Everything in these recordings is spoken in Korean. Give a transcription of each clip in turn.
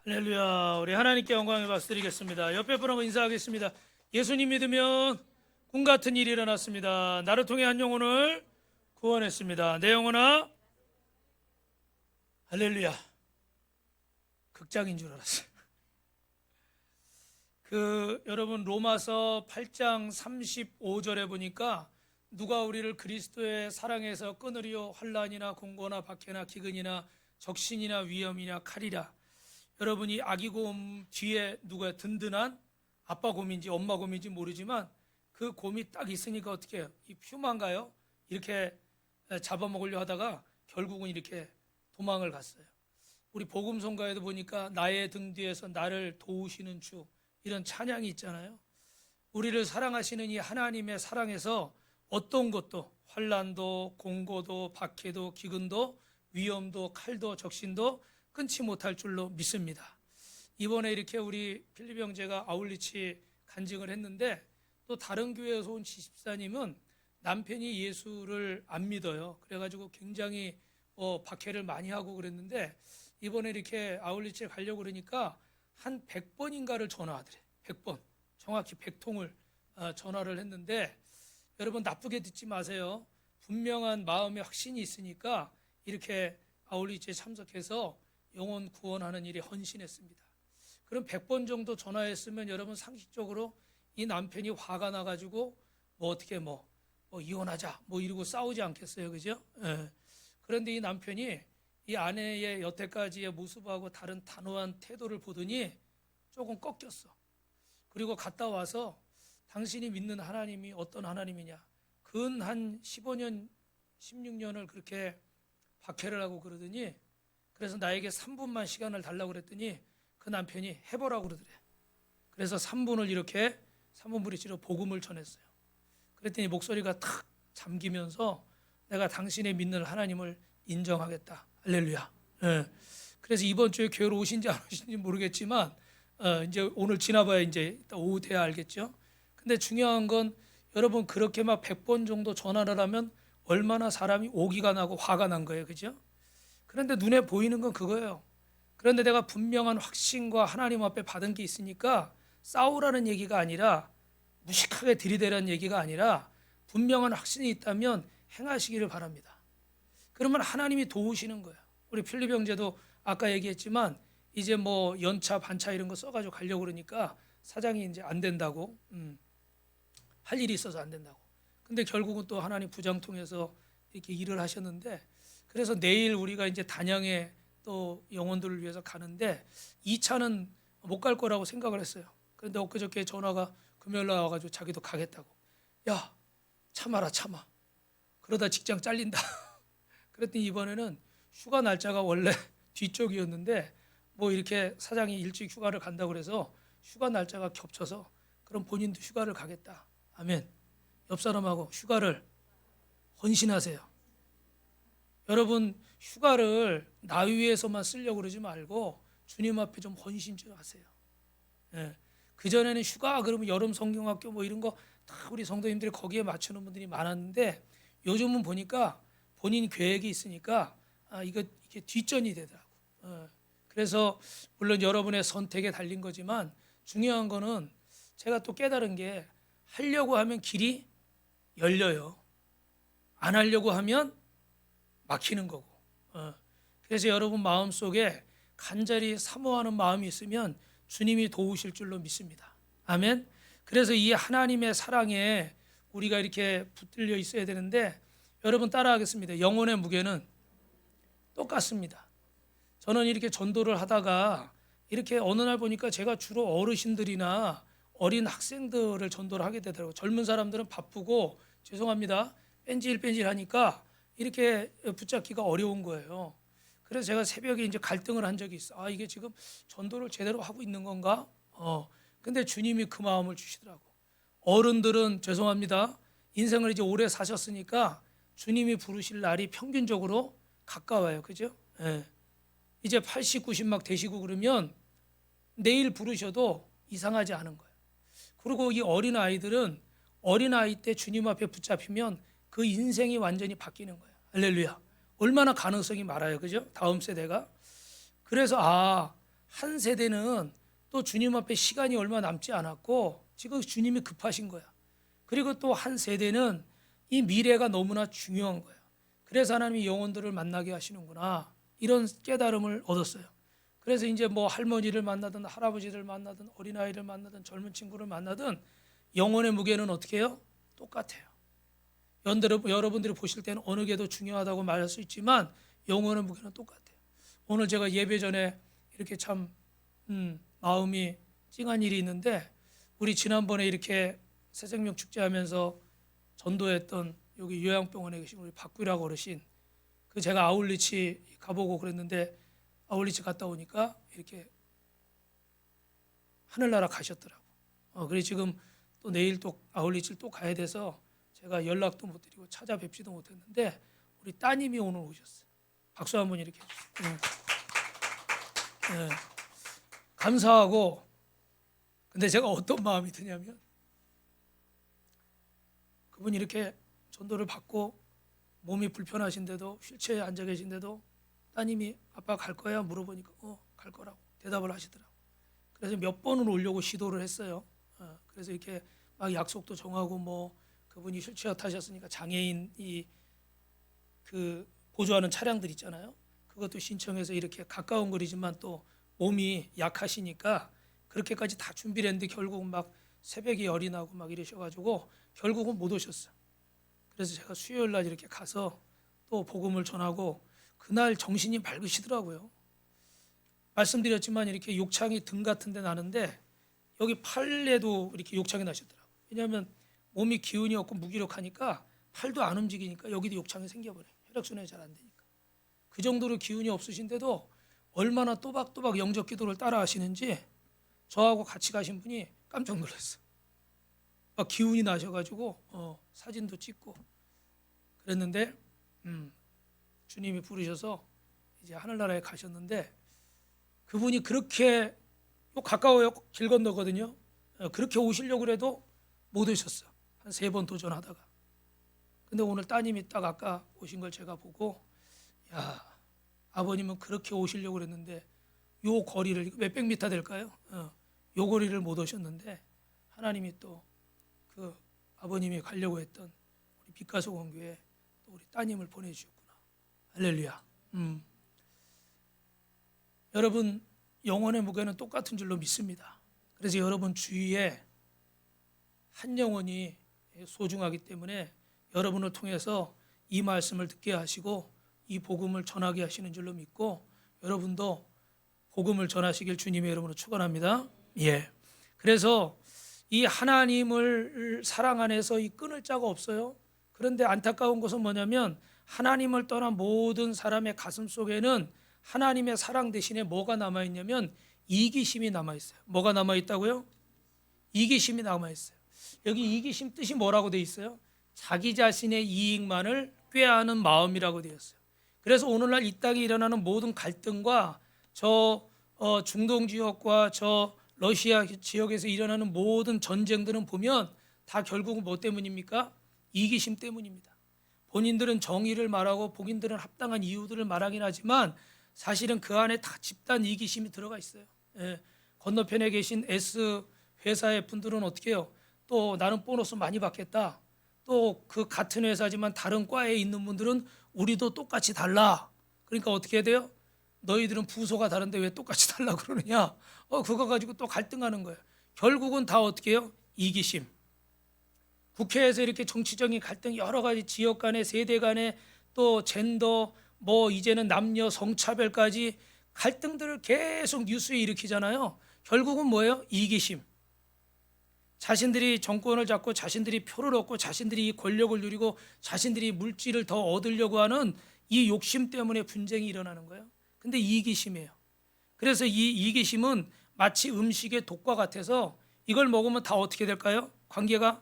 할렐루야. 우리 하나님께 영광을 박수드리겠습니다. 옆에 분하고 인사하겠습니다. 예수님 믿으면 꿈 같은 일이 일어났습니다. 나를 통해 한 영혼을 구원했습니다. 내 영혼아. 할렐루야. 극장인 줄 알았어요. 여러분 로마서 8장 35절에 보니까 누가 우리를 그리스도의 사랑에서 끊으리요 환난이나 공고나 박해나 기근이나 적신이나 위험이나 칼이라. 여러분이 아기 곰 뒤에 누가 든든한 아빠 곰인지 엄마 곰인지 모르지만 그 곰이 딱 있으니까 어떻게 해요? 이 퓨마인가요? 이렇게 잡아먹으려 하다가 결국은 이렇게 도망을 갔어요. 우리 복음성가에도 보니까 나의 등 뒤에서 나를 도우시는 주, 이런 찬양이 있잖아요. 우리를 사랑하시는 이 하나님의 사랑에서 어떤 것도 환난도 공고도 박해도 기근도 위험도 칼도 적신도 끊지 못할 줄로 믿습니다. 이번에 이렇게 우리 필립 형제가 아울리치 간증을 했는데 또 다른 교회에서 온 지집사님은 남편이 예수를 안 믿어요. 그래가지고 굉장히 박해를 많이 하고 그랬는데 이번에 이렇게 아울리치에 가려고 그러니까 한 100번인가를 전화하더래. 100번. 정확히 100통을 전화를 했는데 여러분 나쁘게 듣지 마세요. 분명한 마음의 확신이 있으니까 이렇게 아울리치에 참석해서 영혼 구원하는 일에 헌신했습니다. 그럼 100번 정도 전화했으면 여러분 상식적으로 이 남편이 화가 나가지고 어떻게 이혼하자 이러고 싸우지 않겠어요, 그죠? 예. 그런데 이 남편이 이 아내의 여태까지의 모습하고 다른 단호한 태도를 보더니 조금 꺾였어. 그리고 갔다 와서 당신이 믿는 하나님이 어떤 하나님이냐? 근 한 15년, 16년을 그렇게 박해를 하고 그러더니 그래서 나에게 3분만 시간을 달라고 그랬더니 그 남편이 해보라고 그러더래. 그래서 3분 브릿지로 복음을 전했어요. 그랬더니 목소리가 탁 잠기면서 내가 당신의 믿는 하나님을 인정하겠다. 할렐루야. 예. 그래서 이번 주에 교회로 오신지 안 오신지 모르겠지만 이제 오늘 지나봐야 이제 오후 돼야 알겠죠. 근데 중요한 건 여러분 그렇게 막 100번 정도 전화를 하면 얼마나 사람이 오기가 나고 화가 난 거예요, 그죠? 그런데 눈에 보이는 건 그거예요. 그런데 내가 분명한 확신과 하나님 앞에 받은 게 있으니까 싸우라는 얘기가 아니라 무식하게 들이대라는 얘기가 아니라 분명한 확신이 있다면 행하시기를 바랍니다. 그러면 하나님이 도우시는 거예요. 우리 필립 형제도 아까 얘기했지만 이제 연차 반차 이런 거 써가지고 가려고 그러니까 사장이 이제 안 된다고 할 일이 있어서 안 된다고. 근데 결국은 또 하나님 부장 통해서 이렇게 일을 하셨는데 그래서 내일 우리가 이제 단양에 또 영혼들을 위해서 가는데 2차는 못 갈 거라고 생각을 했어요. 그런데 엊그저께 전화가 금요일 날 와가지고 자기도 가겠다고. 야, 참아라 참아. 그러다 직장 잘린다. 그랬더니 이번에는 휴가 날짜가 원래 뒤쪽이었는데 이렇게 사장이 일찍 휴가를 간다고 그래서 휴가 날짜가 겹쳐서 그럼 본인도 휴가를 가겠다. 아멘. 옆 사람하고 휴가를 헌신하세요. 여러분 휴가를 나 위해서만 쓰려고 그러지 말고 주님 앞에 좀 헌신 좀 하세요. 예. 그전에는 휴가 그러면 여름 성경학교 이런 거 다 우리 성도님들이 거기에 맞추는 분들이 많았는데 요즘은 보니까 본인 계획이 있으니까 이게 뒷전이 되더라고. 그래서 물론 여러분의 선택에 달린 거지만 중요한 거는 제가 또 깨달은 게 하려고 하면 길이 열려요. 안 하려고 하면 막히는 거고. 그래서 여러분 마음속에 간절히 사모하는 마음이 있으면 주님이 도우실 줄로 믿습니다. 아멘. 그래서 이 하나님의 사랑에 우리가 이렇게 붙들려 있어야 되는데 여러분 따라하겠습니다. 영혼의 무게는 똑같습니다. 저는 이렇게 전도를 하다가 이렇게 어느 날 보니까 제가 주로 어르신들이나 어린 학생들을 전도를 하게 되더라고요. 젊은 사람들은 바쁘고 죄송합니다. 뺀질뺀질하니까 이렇게 붙잡기가 어려운 거예요. 그래서 제가 새벽에 이제 갈등을 한 적이 있어. 이게 지금 전도를 제대로 하고 있는 건가? 근데 주님이 그 마음을 주시더라고. 어른들은 죄송합니다. 인생을 이제 오래 사셨으니까 주님이 부르실 날이 평균적으로 가까워요. 그죠? 예. 이제 80, 90 막 되시고 그러면 내일 부르셔도 이상하지 않은 거예요. 그리고 이 어린 아이들은 어린아이 때 주님 앞에 붙잡히면 그 인생이 완전히 바뀌는 거예요. 할렐루야. 얼마나 가능성이 많아요. 그죠? 다음 세대가. 그래서 한 세대는 또 주님 앞에 시간이 얼마 남지 않았고 지금 주님이 급하신 거야. 그리고 또 한 세대는 이 미래가 너무나 중요한 거야. 그래서 하나님이 영혼들을 만나게 하시는구나, 이런 깨달음을 얻었어요. 그래서 이제 뭐 할머니를 만나든 할아버지를 만나든 어린아이를 만나든 젊은 친구를 만나든 영혼의 무게는 어떻게 해요? 똑같아요. 여러분들이 보실 때는 어느 게 더 중요하다고 말할 수 있지만 영혼의 무게는 똑같아요. 오늘 제가 예배 전에 이렇게 참 마음이 찡한 일이 있는데, 우리 지난번에 이렇게 새생명 축제하면서 전도했던 여기 요양병원에 계신 우리 박구라고 어르신, 그 제가 아울리치 가보고 그랬는데 아울리치 갔다 오니까 이렇게 하늘나라 가셨더라고. 그래서 지금 또 내일 또 아울리치를 또 가야 돼서 제가 연락도 못 드리고 찾아뵙지도 못했는데 우리 따님이 오늘 오셨어요. 박수 한번 이렇게 해주세요. 네. 감사하고, 근데 제가 어떤 마음이 드냐면, 그분이 이렇게 전도를 받고 몸이 불편하신데도 휠체어에 앉아 계신데도 따님이 아빠 갈 거야? 물어보니까 갈 거라고 대답을 하시더라고. 그래서 몇 번은 오려고 시도를 했어요. 그래서 이렇게 막 약속도 정하고, 뭐 그분이 휠체어 타셨으니까 장애인이 그 보조하는 차량들 있잖아요. 그것도 신청해서 이렇게 가까운 거리지만 또 몸이 약하시니까 그렇게까지 다 준비를 했는데 결국은 막 새벽에 열이 나고 막 이러셔가지고 결국은 못 오셨어요. 그래서 제가 수요일 날 이렇게 가서 또 복음을 전하고, 그날 정신이 맑으시더라고요. 말씀드렸지만 이렇게 욕창이 등 같은 데 나는데 여기 팔에도 이렇게 욕창이 나셨더라고요. 왜냐하면 몸이 기운이 없고 무기력하니까 팔도 안 움직이니까 여기도 욕창이 생겨버려요. 혈액순환이 잘 안 되니까. 그 정도로 기운이 없으신데도 얼마나 또박또박 영접 기도를 따라 하시는지 저하고 같이 가신 분이 깜짝 놀랐어요. 막 기운이 나셔가지고 사진도 찍고 그랬는데 주님이 부르셔서 이제 하늘나라에 가셨는데, 그분이 그렇게 가까워요. 길 건너거든요. 그렇게 오시려고 해도 못 오셨어. 한 3번 도전하다가. 근데 오늘 따님이 딱 아까 오신 걸 제가 보고, 야, 아버님은 그렇게 오시려고 그랬는데 요 거리를, 몇백 미터 될까요? 요 거리를 못 오셨는데 하나님이 또 그 아버님이 가려고 했던 우리 빛가서 원교회 또 우리 따님을 보내주셨구나. 할렐루야. 여러분, 영혼의 무게는 똑같은 줄로 믿습니다. 그래서 여러분 주위에 한 영혼이 소중하기 때문에 여러분을 통해서 이 말씀을 듣게 하시고 이 복음을 전하게 하시는 줄로 믿고, 여러분도 복음을 전하시길 주님의 이름으로 축원합니다. 예. 그래서 이 하나님을 사랑 안에서 이 끊을 자가 없어요. 그런데 안타까운 것은 뭐냐면, 하나님을 떠난 모든 사람의 가슴 속에는 하나님의 사랑 대신에 뭐가 남아 있냐면 이기심이 남아 있어요. 뭐가 남아 있다고요? 이기심이 남아 있어요. 여기 이기심 뜻이 뭐라고 돼 있어요? 자기 자신의 이익만을 꾀하는 마음이라고 되어 있어요. 그래서 오늘날 이 땅에 일어나는 모든 갈등과 저 중동 지역과 저 러시아 지역에서 일어나는 모든 전쟁들은 보면 다 결국은 뭐 때문입니까? 이기심 때문입니다. 본인들은 정의를 말하고 본인들은 합당한 이유들을 말하긴 하지만 사실은 그 안에 다 집단 이기심이 들어가 있어요. 예. 건너편에 계신 S 회사의 분들은 어떻게 해요? 또 나는 보너스 많이 받겠다. 또 그 같은 회사지만 다른 과에 있는 분들은 우리도 똑같이 달라. 그러니까 어떻게 해야 돼요? 너희들은 부서가 다른데 왜 똑같이 달라 그러느냐? 그거 가지고 또 갈등하는 거예요. 결국은 다 어떻게 해요? 이기심. 국회에서 이렇게 정치적인 갈등, 여러 가지 지역 간에, 세대 간에, 또 젠더, 뭐 이제는 남녀 성차별까지 갈등들을 계속 뉴스에 일으키잖아요. 결국은 뭐예요? 이기심. 자신들이 정권을 잡고 자신들이 표를 얻고 자신들이 이 권력을 누리고 자신들이 물질을 더 얻으려고 하는 이 욕심 때문에 분쟁이 일어나는 거예요. 근데 이기심이에요. 그래서 이 이기심은 마치 음식의 독과 같아서 이걸 먹으면 다 어떻게 될까요? 관계가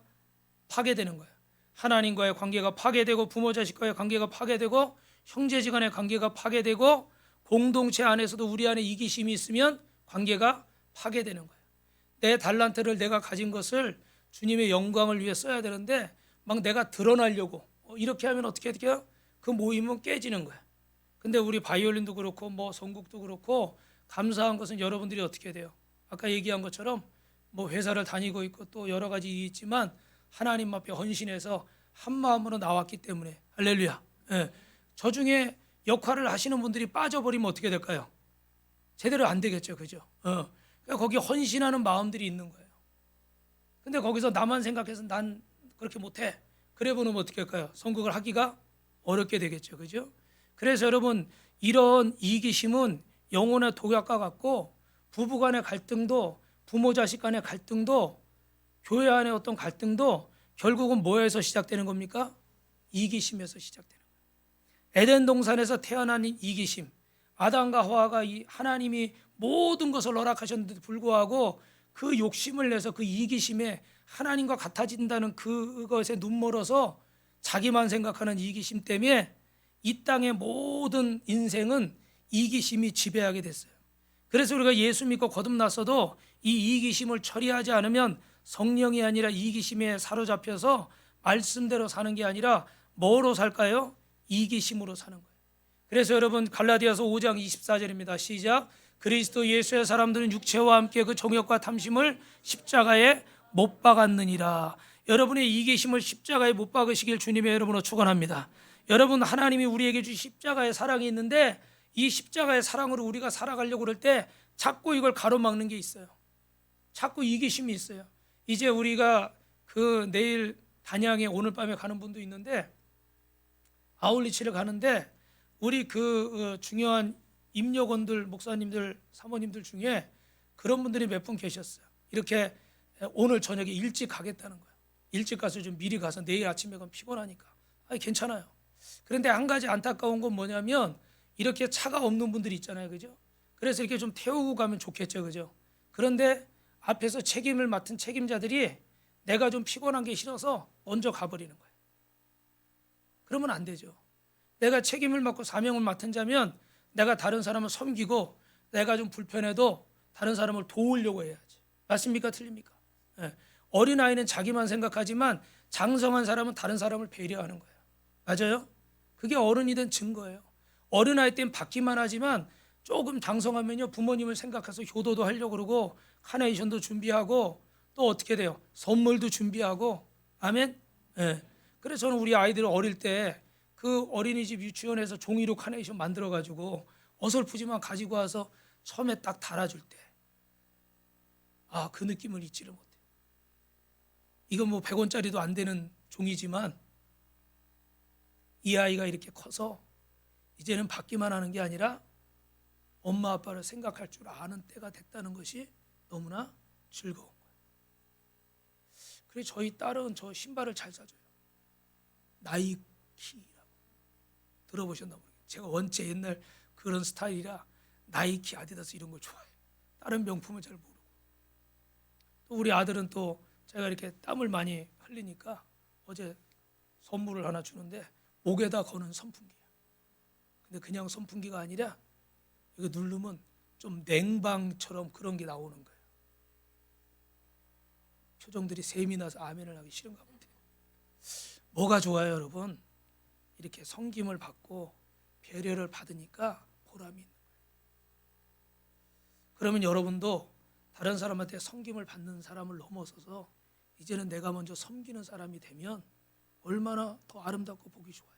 파괴되는 거예요. 하나님과의 관계가 파괴되고 부모 자식과의 관계가 파괴되고 형제지간의 관계가 파괴되고 공동체 안에서도 우리 안에 이기심이 있으면 관계가 파괴되는 거예요. 내 달란트를, 내가 가진 것을 주님의 영광을 위해 써야 되는데 막 내가 드러나려고 이렇게 하면 어떻게 해요? 그 모임은 깨지는 거예요. 근데 우리 바이올린도 그렇고 뭐 성국도 그렇고 감사한 것은 여러분들이 어떻게 돼요? 아까 얘기한 것처럼 뭐 회사를 다니고 있고 또 여러 가지 일이 있지만 하나님 앞에 헌신해서 한 마음으로 나왔기 때문에 할렐루야. 예. 저 중에 역할을 하시는 분들이 빠져버리면 어떻게 될까요? 제대로 안 되겠죠, 그죠? 그러니까 거기 헌신하는 마음들이 있는 거예요. 근데 거기서 나만 생각해서 난 그렇게 못해. 그래 보면 어떻게 할까요? 선곡을 하기가 어렵게 되겠죠, 그죠? 그래서 여러분 이런 이기심은 영혼의 독약과 같고 부부간의 갈등도 부모 자식 간의 갈등도 교회 안의 어떤 갈등도 결국은 뭐에서 시작되는 겁니까? 이기심에서 시작되는 거예요. 에덴 동산에서 태어난 이기심, 아담과 하와가 하나님이 모든 것을 허락하셨는데도 불구하고 그 욕심을 내서 그 이기심에 하나님과 같아진다는 그것에 눈멀어서 자기만 생각하는 이기심 때문에 이 땅의 모든 인생은 이기심이 지배하게 됐어요. 그래서 우리가 예수 믿고 거듭났어도 이 이기심을 처리하지 않으면 성령이 아니라 이기심에 사로잡혀서 말씀대로 사는 게 아니라 뭐로 살까요? 이기심으로 사는 거예요. 그래서 여러분 갈라디아서 5장 24절입니다. 시작. 그리스도 예수의 사람들은 육체와 함께 그 정욕과 탐심을 십자가에 못 박았느니라. 여러분의 이기심을 십자가에 못 박으시길 주님의 이름으로 축원합니다. 여러분 하나님이 우리에게 주신 십자가의 사랑이 있는데 이 십자가의 사랑으로 우리가 살아가려고 그럴 때 자꾸 이걸 가로막는 게 있어요. 자꾸 이기심이 있어요. 이제 우리가 그 내일 단양에 오늘 밤에 가는 분도 있는데 아울리치를 가는데 우리 그 중요한 임역원들, 목사님들, 사모님들 중에 그런 분들이 몇 분 계셨어요. 이렇게 오늘 저녁에 일찍 가겠다는 거예요. 일찍 가서 좀 미리 가서 내일 아침에 가면 피곤하니까. 아니 괜찮아요. 그런데 한 가지 안타까운 건 뭐냐면 이렇게 차가 없는 분들이 있잖아요, 그죠? 그래서 이렇게 좀 태우고 가면 좋겠죠, 그죠? 그런데 앞에서 책임을 맡은 책임자들이 내가 좀 피곤한 게 싫어서 먼저 가버리는 거예요. 그러면 안 되죠. 내가 책임을 맡고 사명을 맡은 자면 내가 다른 사람을 섬기고 내가 좀 불편해도 다른 사람을 도우려고 해야지. 맞습니까? 틀립니까? 예. 어린아이는 자기만 생각하지만 장성한 사람은 다른 사람을 배려하는 거예요. 맞아요? 그게 어른이 된 증거예요. 어린아이 때는 받기만 하지만 조금 장성하면요 부모님을 생각해서 효도도 하려고 그러고 카네이션도 준비하고 또 어떻게 돼요? 선물도 준비하고 아멘? 예. 그래서 저는 우리 아이들 어릴 때 그 어린이집 유치원에서 종이로 카네이션 만들어가지고 어설프지만 가지고 와서 처음에 딱 달아줄 때 아, 그 느낌을 잊지를 못해요. 이건 뭐 100원짜리도 안 되는 종이지만 이 아이가 이렇게 커서 이제는 받기만 하는 게 아니라 엄마 아빠를 생각할 줄 아는 때가 됐다는 것이 너무나 즐거운 거예요. 그래서 저희 딸은 저 신발을 잘 사줘요. 나이키라고 들어보셨나 모르겠어요. 제가 원체 옛날 그런 스타일이라 나이키, 아디다스 이런 걸 좋아해요. 다른 명품을 잘 모르고. 또 우리 아들은 또 제가 이렇게 땀을 많이 흘리니까 어제 선물을 하나 주는데 목에다 거는 선풍기야. 근데 그냥 선풍기가 아니라 이거 누르면 좀 냉방처럼 그런 게 나오는 거예요. 표정들이 샘이 나서 아멘을 하기 싫은가 본데. 뭐가 좋아요, 여러분? 이렇게 섬김을 받고 배려를 받으니까 보람이 있는 거예요. 그러면 여러분도 다른 사람한테 섬김을 받는 사람을 넘어서서 이제는 내가 먼저 섬기는 사람이 되면 얼마나 더 아름답고 보기 좋아요.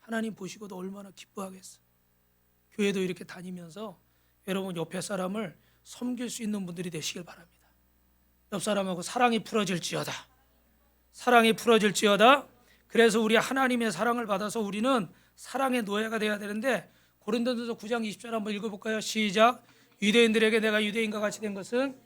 하나님 보시고도 얼마나 기뻐하겠어요. 교회도 이렇게 다니면서 여러분 옆에 사람을 섬길 수 있는 분들이 되시길 바랍니다. 옆 사람하고 사랑이 풀어질지어다. 사랑이 풀어질지어다. 그래서 우리 하나님의 사랑을 받아서 우리는 사랑의 노예가 되어야 되는데 고린도전서 9장 20절 한번 읽어볼까요? 시작. 유대인들에게 내가 유대인과 같이 된 것은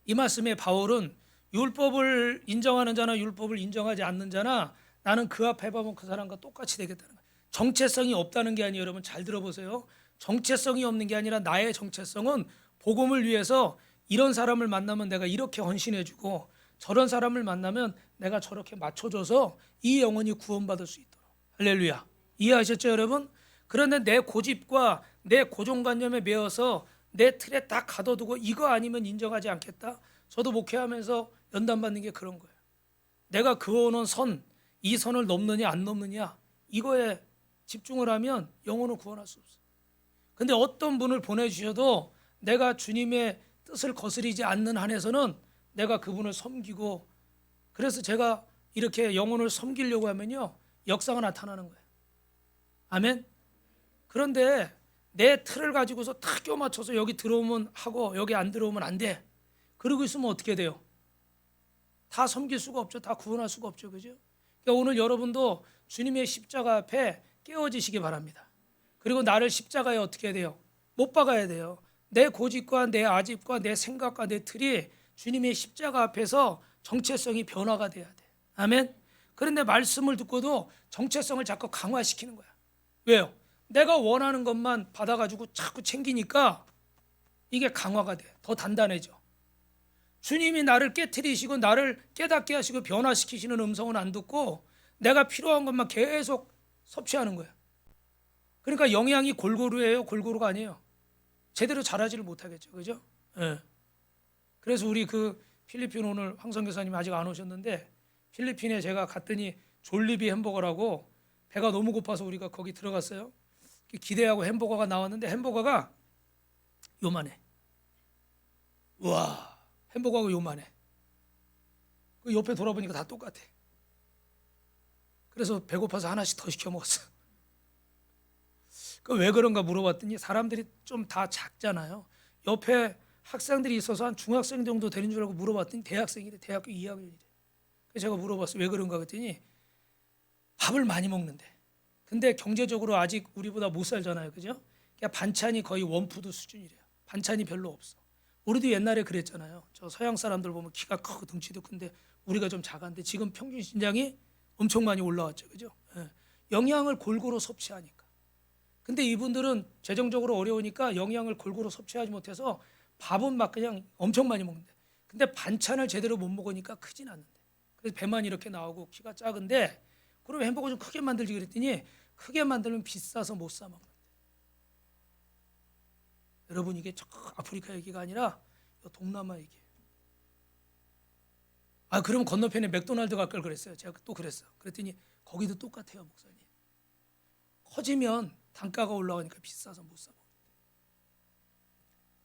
이 말씀에 바울은 율법을 인정하는 자나 율법을 인정하지 않는 자나 나는 그 앞에 봐면 그 사람과 똑같이 되겠다는 거예요. 정체성이 없다는 게 아니에요. 여러분 잘 들어보세요. 정체성이 없는 게 아니라 나의 정체성은 복음을 위해서 이런 사람을 만나면 내가 이렇게 헌신해주고 저런 사람을 만나면 내가 저렇게 맞춰줘서 이 영혼이 구원받을 수 있도록. 할렐루야. 이해하셨죠 여러분? 그런데 내 고집과 내 고정관념에 매여서 내 틀에 딱 가둬두고 이거 아니면 인정하지 않겠다. 저도 목회하면서 연단 받는 게 그런 거예요. 내가 그어놓은 선, 이 선을 넘느냐 안 넘느냐 이거에 집중을 하면 영혼을 구원할 수 없어요. 근데 어떤 분을 보내주셔도 내가 주님의 뜻을 거스리지 않는 한에서는 내가 그분을 섬기고, 그래서 제가 이렇게 영혼을 섬기려고 하면요 역사가 나타나는 거예요. 아멘. 그런데 내 틀을 가지고서 탁 껴 맞춰서 여기 들어오면 하고 여기 안 들어오면 안 돼. 그러고 있으면 어떻게 돼요? 다 섬길 수가 없죠. 다 구원할 수가 없죠. 그죠? 그러니까 오늘 여러분도 주님의 십자가 앞에 깨어지시기 바랍니다. 그리고 나를 십자가에 어떻게 해야 돼요? 못 박아야 돼요. 내 고집과 내 아집과 내 생각과 내 틀이 주님의 십자가 앞에서 정체성이 변화가 돼야 돼. 아멘. 그런데 말씀을 듣고도 정체성을 자꾸 강화시키는 거야. 왜요? 내가 원하는 것만 받아가지고 자꾸 챙기니까 이게 강화가 돼. 더 단단해져. 주님이 나를 깨트리시고 나를 깨닫게 하시고 변화시키시는 음성은 안 듣고 내가 필요한 것만 계속 섭취하는 거야. 그러니까 영양이 골고루예요, 골고루가 아니에요. 제대로 자라지를 못하겠죠, 그죠? 예. 그래서 우리 그 필리핀 오늘 황성 교사님 아직 안 오셨는데 필리핀에 제가 갔더니 졸리비 햄버거라고 배가 너무 고파서 우리가 거기 들어갔어요. 기대하고 햄버거가 나왔는데 햄버거가 요만해. 우와, 햄버거가 요만해. 그 옆에 돌아보니까 다 똑같아. 그래서 배고파서 하나씩 더 시켜 먹었어. 그 왜 그런가 물어봤더니 사람들이 좀 다 작잖아요. 옆에 학생들이 있어서 한 중학생 정도 되는 줄 알고 물어봤더니 대학생이래. 대학교 2학년이래. 그래서 제가 물어봤어요. 왜 그런가 그랬더니 밥을 많이 먹는데. 근데 경제적으로 아직 우리보다 못 살잖아요. 그죠? 그러니까 반찬이 거의 원푸드 수준이래요. 반찬이 별로 없어. 우리도 옛날에 그랬잖아요. 저 서양 사람들 보면 키가 크고 덩치도 큰데 우리가 좀 작은데 지금 평균 신장이 엄청 많이 올라왔죠. 그죠? 예. 영양을 골고루 섭취하니까. 근데 이분들은 재정적으로 어려우니까 영양을 골고루 섭취하지 못해서 밥은 막 그냥 엄청 많이 먹는데, 근데 반찬을 제대로 못 먹으니까 크진 않는데, 그래서 배만 이렇게 나오고 키가 작은데, 그럼 햄버거 좀 크게 만들지 그랬더니 크게 만들면 비싸서 못 사 먹는데. 여러분 이게 저 아프리카 얘기가 아니라 동남아 얘기예요. 아 그럼 건너편에 맥도날드 갈 걸 그랬어요. 제가 또 그랬어. 그랬더니 거기도 똑같아요, 목사님. 커지면 단가가 올라가니까 비싸서 못 사 먹는데.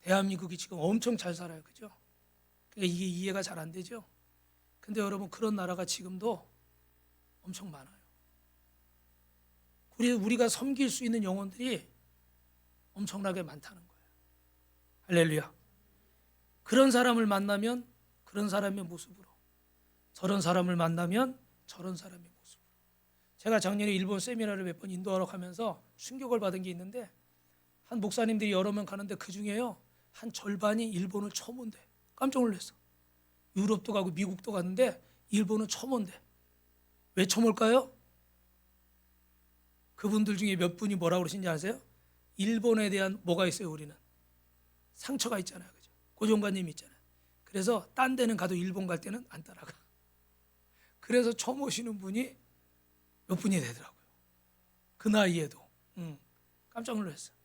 대한민국이 지금 엄청 잘 살아요, 그죠? 그러니까 이게 이해가 잘 안 되죠. 근데 여러분 그런 나라가 지금도 엄청 많아요. 우리가 섬길 수 있는 영혼들이 엄청나게 많다는 거예요. 할렐루야. 그런 사람을 만나면 그런 사람의 모습으로, 저런 사람을 만나면 저런 사람의 모습으로. 제가 작년에 일본 세미나를 몇 번 인도하러 가면서 충격을 받은 게 있는데, 한 목사님들이 여러 명 가는데 그 중에요 한 절반이 일본을 처음 온대. 깜짝 놀랐어. 유럽도 가고 미국도 갔는데 일본은 처음 온대. 왜 처음 올까요? 그분들 중에 몇 분이 뭐라고 그러신지 아세요? 일본에 대한 뭐가 있어요? 우리는 상처가 있잖아요, 그죠? 고정관념이 있잖아요. 그래서 딴 데는 가도 일본 갈 때는 안 따라가. 그래서 처음 오시는 분이 몇 분이 되더라고요. 그 나이에도. 깜짝 놀랐어요.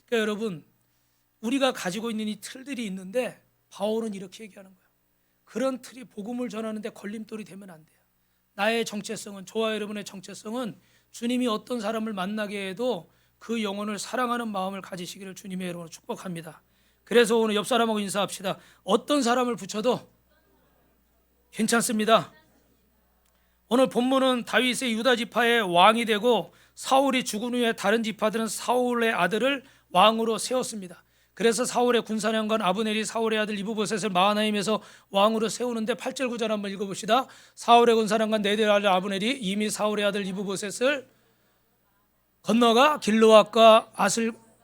그러니까 여러분 우리가 가지고 있는 이 틀들이 있는데 바울은 이렇게 얘기하는 거예요. 그런 틀이 복음을 전하는데 걸림돌이 되면 안 돼요. 나의 정체성은, 저와 여러분의 정체성은 주님이 어떤 사람을 만나게 해도 그 영혼을 사랑하는 마음을 가지시기를 주님의 이름으로 축복합니다. 그래서 오늘 옆 사람하고 인사합시다. 어떤 사람을 붙여도 괜찮습니다. 오늘 본문은 다윗의 유다 지파의 왕이 되고 사울이 죽은 후에 다른 지파들은 사울의 아들을 왕으로 세웠습니다. 그래서 사울의 군사령관 아브넬이 사울의 아들 이브보셋을 마하나임에서 왕으로 세우는데 8절 9절 한번 읽어봅시다. 사울의 군사령관 네델 아들 아브넬이 이미 사울의 아들 이브보셋을 건너가 길르앗과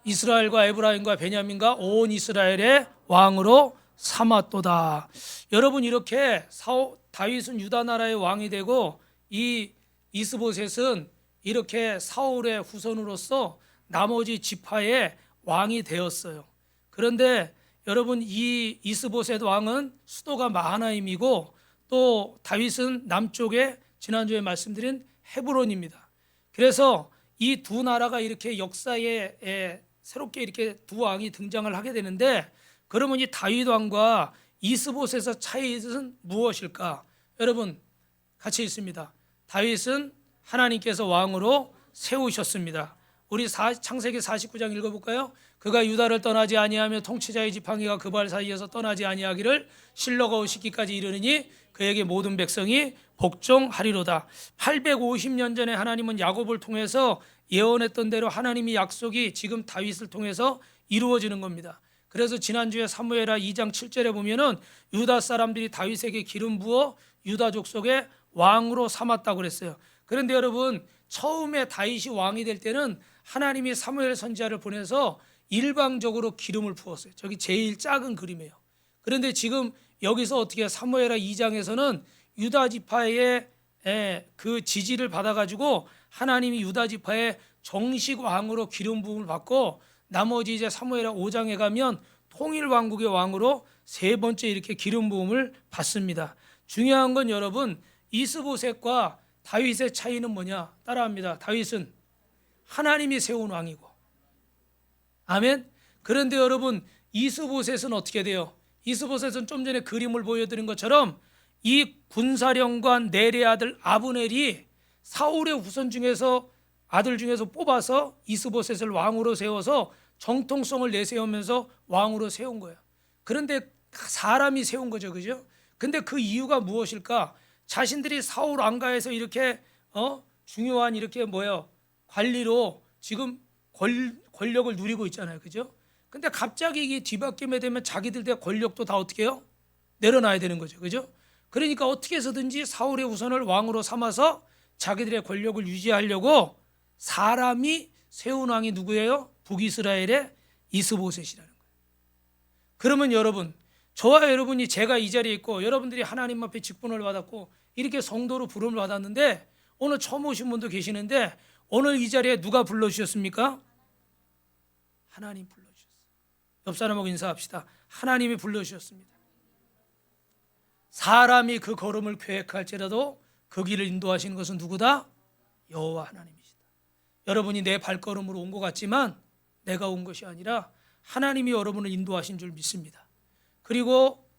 이스라엘과 에브라임과 베냐민과 온 이스라엘의 왕으로 삼았도다. 여러분 이렇게 다윗은 유다 나라의 왕이 되고 이 이스보셋은 이렇게 사울의 후손으로서 나머지 지파의 왕이 되었어요. 그런데 여러분 이 이스보셋 왕은 수도가 마하나임이고 또 다윗은 남쪽에 지난주에 말씀드린 헤브론입니다. 그래서 이 두 나라가 이렇게 역사에 새롭게 이렇게 두 왕이 등장을 하게 되는데, 그러면 이 다윗 왕과 이스보셋의 차이는 무엇일까? 여러분 같이 있습니다. 다윗은 하나님께서 왕으로 세우셨습니다. 우리 창세기 49장 읽어볼까요? 그가 유다를 떠나지 아니하며 통치자의 지팡이가 그 발 사이에서 떠나지 아니하기를 실로가 오시기까지 이르느니 그에게 모든 백성이 복종하리로다. 850년 전에 하나님은 야곱을 통해서 예언했던 대로 하나님의 약속이 지금 다윗을 통해서 이루어지는 겁니다. 그래서 지난주에 사무엘하 2장 7절에 보면은 유다 사람들이 다윗에게 기름 부어 유다 족속의 왕으로 삼았다고 그랬어요. 그런데 여러분, 처음에 다윗이 왕이 될 때는 하나님이 사무엘 선지자를 보내서 일방적으로 기름을 부었어요. 저기 제일 작은 그림이에요. 그런데 지금 여기서 어떻게 사무엘하 2장에서는 유다 지파의 그 지지를 받아가지고 하나님이 유다 지파의 정식 왕으로 기름 부음을 받고, 나머지 이제 사무엘하 5장에 가면 통일 왕국의 왕으로 세 번째 이렇게 기름 부음을 받습니다. 중요한 건 여러분, 이스보셋과 다윗의 차이는 뭐냐? 따라합니다. 다윗은 하나님이 세운 왕이고, 아멘. 그런데 여러분, 이스보셋은 어떻게 돼요? 이스보셋은 좀 전에 그림을 보여드린 것처럼 이 군사령관 넬의 아들 아브넬이 사울의 후손 중에서 아들 중에서 뽑아서 이스보셋을 왕으로 세워서 정통성을 내세우면서 왕으로 세운 거예요. 그런데 사람이 세운 거죠, 그죠? 근데 그 이유가 무엇일까? 자신들이 사울 왕가에서 이렇게 중요한 이렇게 관리로 지금 권력을 누리고 있잖아요, 그죠? 근데 갑자기 이게 뒤바뀌게 되면 자기들의 권력도 다 어떻게 해요? 내려놔야 되는 거죠, 그죠? 그러니까 어떻게 해서든지 사울의 후손을 왕으로 삼아서 자기들의 권력을 유지하려고 사람이 세운 왕이 누구예요? 북이스라엘의 이스보셋이라는 거예요. 그러면 여러분, 저와 여러분이, 제가 이 자리에 있고 여러분들이 하나님 앞에 직분을 받았고 이렇게 성도로 부름을 받았는데, 오늘 처음 오신 분도 계시는데 오늘 이 자리에 누가 불러주셨습니까? 하나님 불러주셨어요. 옆 사람하고 인사합시다. 하나님이 불러주셨습니다. 사람이 그 걸음을 계획할지라도 그 길을 인도하시는 것은 누구다? 여호와 하나님이시다. 여러분이 내 발걸음으로 온 것 같지만 내가 온 것이 아니라 하나님이 여러분을 인도하신 줄 믿습니다. 그리고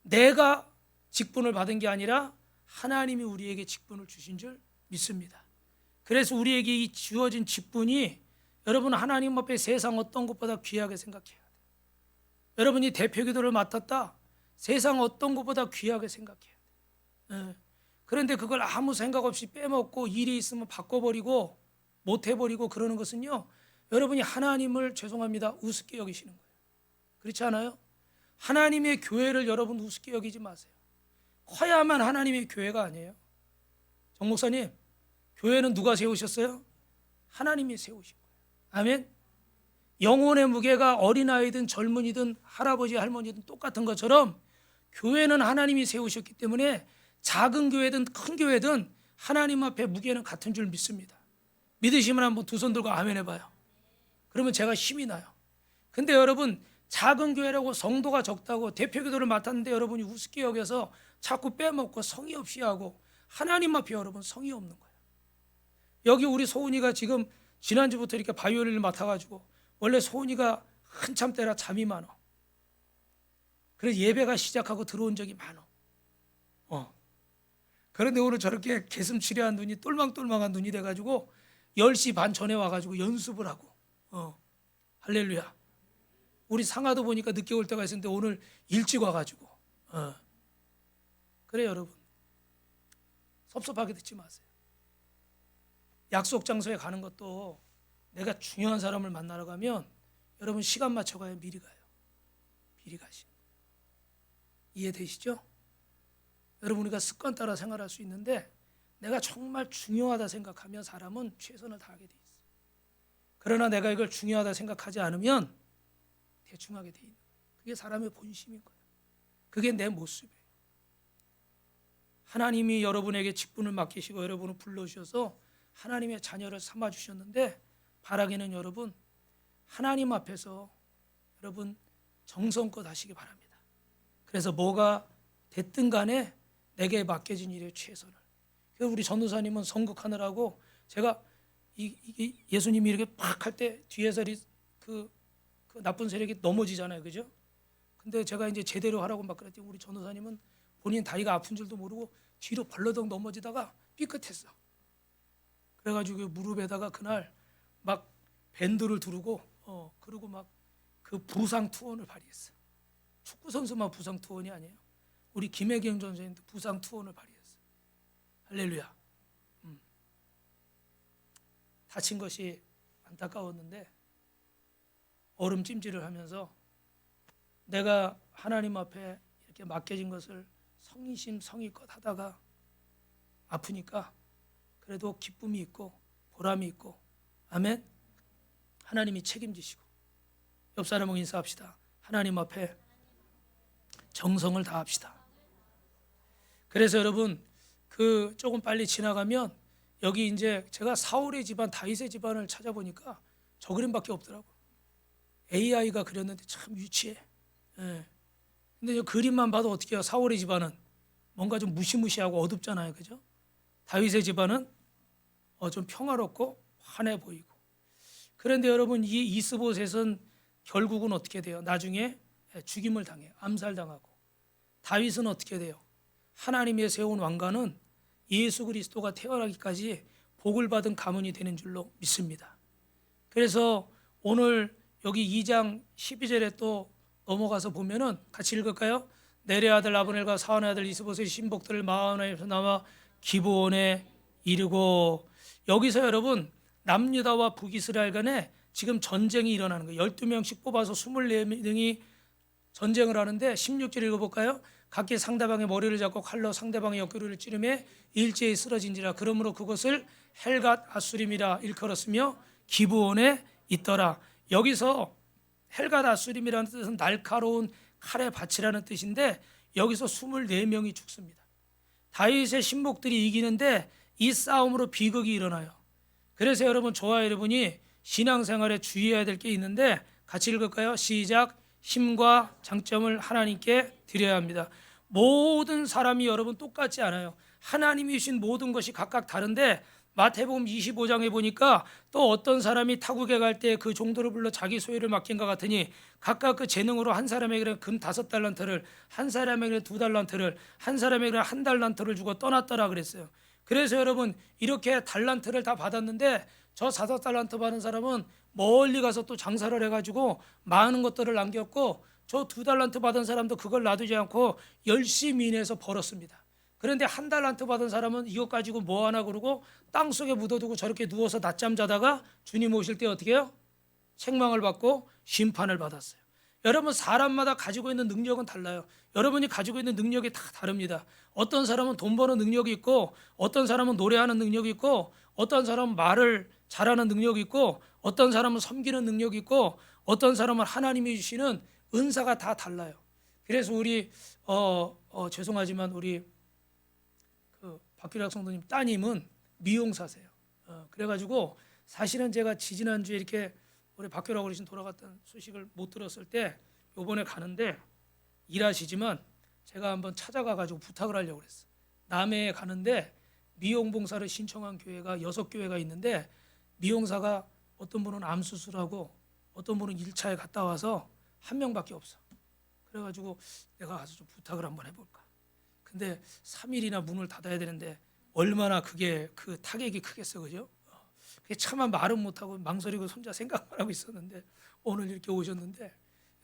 내가 직분을 받은 게 아니라 하나님이 우리에게 직분을 주신 줄 믿습니다. 그래서 우리에게 이 주어진 직분이 여러분 하나님 앞에 세상 어떤 것보다 귀하게 생각해야 돼요. 여러분이 대표기도를 맡았다, 세상 어떤 것보다 귀하게 생각해야 돼요. 그런데 그걸 아무 생각 없이 빼먹고 일이 있으면 바꿔버리고 못해버리고 그러는 것은요, 여러분이 하나님을, 죄송합니다, 우습게 여기시는 거예요. 그렇지 않아요? 하나님의 교회를 여러분 우습게 여기지 마세요. 커야만 하나님의 교회가 아니에요. 정 목사님, 교회는 누가 세우셨어요? 하나님이 세우신 거예요. 아멘. 영혼의 무게가 어린아이든 젊은이든 할아버지 할머니든 똑같은 것처럼 교회는 하나님이 세우셨기 때문에 작은 교회든 큰 교회든 하나님 앞에 무게는 같은 줄 믿습니다. 믿으시면 한번 두 손 들고 아멘 해봐요. 그러면 제가 힘이 나요. 근데 여러분, 작은 교회라고 성도가 적다고 대표기도를 맡았는데 여러분이 우습게 여겨서 자꾸 빼먹고 성의 없이 하고, 하나님 앞에 여러분 성의 없는 거예요. 여기 우리 소은이가 지금 지난주부터 이렇게 바이올린을 맡아가지고, 원래 소은이가 한참 때라 잠이 많어. 그래서 예배가 시작하고 들어온 적이 많어. 그런데 오늘 저렇게 개슴츠레한 눈이, 똘망똘망한 눈이 돼가지고 10시 반 전에 와가지고 연습을 하고, 할렐루야. 우리 상아도 보니까 늦게 올 때가 있었는데 오늘 일찍 와가지고, 그래 여러분, 섭섭하게 듣지 마세요. 약속 장소에 가는 것도 내가 중요한 사람을 만나러 가면 여러분 시간 맞춰가요? 미리 가요? 미리 가시는 거예요. 이해되시죠? 여러분, 우리가 습관 따라 생활할 수 있는데 내가 정말 중요하다 생각하면 사람은 최선을 다하게 돼 있어요. 그러나 내가 이걸 중요하다 생각하지 않으면 대충 하게 돼 있는 거예요. 그게 사람의 본심인 거예요. 그게 내 모습이에요. 하나님이 여러분에게 직분을 맡기시고 여러분을 불러주셔서 하나님의 자녀를 삼아주셨는데, 바라기는 여러분 하나님 앞에서 여러분 정성껏 하시기 바랍니다. 그래서 뭐가 됐든 간에 내게 맡겨진 일에 최선을. 그래서 우리 전도사님은 선곡하느라고, 제가 예수님이 이렇게 팍 할 때 뒤에서 그 나쁜 세력이 넘어지잖아요, 그죠? 근데 제가 이제 제대로 하라고 막 그랬더니 우리 전도사님은 본인 다리가 아픈 줄도 모르고 뒤로 벌러덩 넘어지다가 삐끗했어. 그래가지고 무릎에다가 그날 막 밴드를 두르고 그리고 막 그 부상 투혼을 발휘했어. 축구 선수만 부상 투혼이 아니에요. 우리 김혜경 선수님도 부상 투혼을 발휘했어. 할렐루야. 다친 것이 안타까웠는데 얼음 찜질을 하면서 내가 하나님 앞에 이렇게 맡겨진 것을 성의심 성의껏 하다가 아프니까 그래도 기쁨이 있고 보람이 있고, 아멘. 하나님이 책임지시고. 옆 사람하고 인사합시다. 하나님 앞에 정성을 다합시다. 그래서 여러분 그 조금 빨리 지나가면 여기 이제 제가 사울의 집안 다윗의 집안을 찾아보니까 저 그림밖에 없더라고. AI가 그렸는데 참 유치해. 예. 근데 저 그림만 봐도 어떻게 해요? 사울의 집안은 뭔가 좀 무시무시하고 어둡잖아요, 그죠? 다윗의 집안은 좀 평화롭고 환해 보이고. 그런데 여러분 이 이스보셋은 결국은 어떻게 돼요? 나중에 죽임을 당해요. 암살당하고. 다윗은 어떻게 돼요? 하나님의 세운 왕가는 예수 그리스도가 태어나기까지 복을 받은 가문이 되는 줄로 믿습니다. 그래서 오늘 여기 2장 12절에 또 넘어가서 보면은 같이 읽을까요? 넬의 아들 아브넬과 사원의 아들 이스보셋의 신복들을 마하나임에서 나와 기브온에 이르고. 여기서 여러분 남유다와 북이스라엘 간에 지금 전쟁이 일어나는 거예요. 12명씩 뽑아서 24명이 전쟁을 하는데 16절 읽어볼까요? 각기 상대방의 머리를 잡고 칼로 상대방의 옆구리를 찌르매 일제히 쓰러진지라. 그러므로 그것을 헬갓 아수림이라 일컬었으며 기브온에 있더라. 여기서 헬갓 아수림이라는 뜻은 날카로운 칼의 밭이라는 뜻인데 여기서 24명이 죽습니다. 다윗의 신복들이 이기는데 이 싸움으로 비극이 일어나요. 그래서 여러분 저와 여러분이 신앙생활에 주의해야 될 게 있는데 같이 읽을까요? 시작. 힘과 장점을 하나님께 드려야 합니다. 모든 사람이 여러분 똑같지 않아요. 하나님이 주신 모든 것이 각각 다른데 마태복음 25장에 보니까 또 어떤 사람이 타국에 갈 때 그 종도를 불러 자기 소유를 맡긴 것 같으니 각각 그 재능으로 한 사람에게는 금 5달란트를, 한 사람에게는 2달란트를, 한 사람에게는 1달란트를 주고 떠났더라 그랬어요. 그래서 여러분 이렇게 달란트를 다 받았는데 저 4달란트 받은 사람은 멀리 가서 또 장사를 해가지고 많은 것들을 남겼고 저 2달란트 받은 사람도 그걸 놔두지 않고 열심히 일해서 벌었습니다. 그런데 1달란트 받은 사람은 이것 가지고 뭐 하나 그러고 땅속에 묻어두고 저렇게 누워서 낮잠 자다가 주님 오실 때 어떻게 해요? 책망을 받고 심판을 받았어요. 여러분 사람마다 가지고 있는 능력은 달라요. 여러분이 가지고 있는 능력이 다 다릅니다. 어떤 사람은 돈 버는 능력이 있고 어떤 사람은 노래하는 능력이 있고 어떤 사람은 말을 잘하는 능력이 있고 어떤 사람은 섬기는 능력이 있고 어떤 사람은 하나님이 주시는 은사가 다 달라요. 그래서 우리 죄송하지만 우리 그 박규락 성도님 따님은 미용사세요. 그래가지고 사실은 제가 지지난주에 이렇게 우리 박규락 어르신 돌아갔던 소식을 못 들었을 때 요번에 가는데 일하시지만 제가 한번 찾아가가지고 부탁을 하려고 그랬어. 남해에 가는데 미용봉사를 신청한 교회가 6교회가 있는데 미용사가 어떤 분은 암 수술하고 어떤 분은 1차에 갔다 와서 한 명밖에 없어. 그래가지고 내가 가서 좀 부탁을 한번 해볼까. 근데 3일이나 문을 닫아야 되는데 얼마나 그게 그 타격이 크겠어, 그죠? 그게 차마 말은 못하고 망설이고 혼자 생각만 하고 있었는데 오늘 이렇게 오셨는데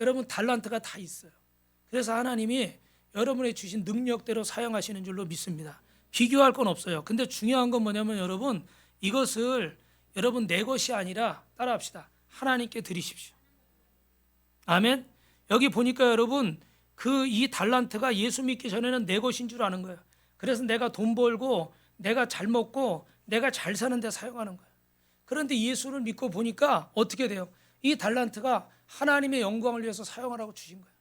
여러분 달란트가 다 있어요. 그래서 하나님이 여러분의 주신 능력대로 사용하시는 줄로 믿습니다. 비교할 건 없어요. 근데 중요한 건 뭐냐면 여러분 이것을 여러분 내 것이 아니라 따라합시다. 하나님께 드리십시오. 아멘. 여기 보니까 여러분 그 이 달란트가 예수 믿기 전에는 내 것인 줄 아는 거예요. 그래서 내가 돈 벌고 내가 잘 먹고 내가 잘 사는 데 사용하는 거예요. 그런데 예수를 믿고 보니까 어떻게 돼요? 이 달란트가 하나님의 영광을 위해서 사용하라고 주신 거예요.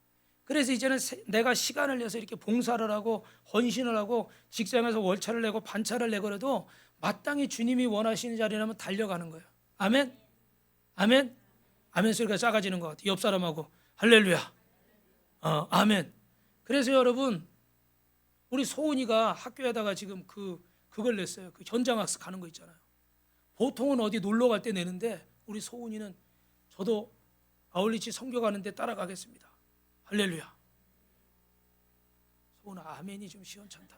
그래서 이제는 내가 시간을 내서 이렇게 봉사를 하고 헌신을 하고 직장에서 월차를 내고 반차를 내고라도 마땅히 주님이 원하시는 자리라면 달려가는 거예요. 아멘? 아멘? 아멘 소리가 작아지는 것 같아요. 옆 사람하고 할렐루야. 아멘. 그래서 여러분 우리 소은이가 학교에다가 지금 그걸 냈어요. 그 현장학습 가는 거 있잖아요. 보통은 어디 놀러 갈 때 내는데 우리 소은이는 저도 아울리치 선교 가는데 따라가겠습니다. 할렐루야. 소은아 아멘이 좀 시원찮다.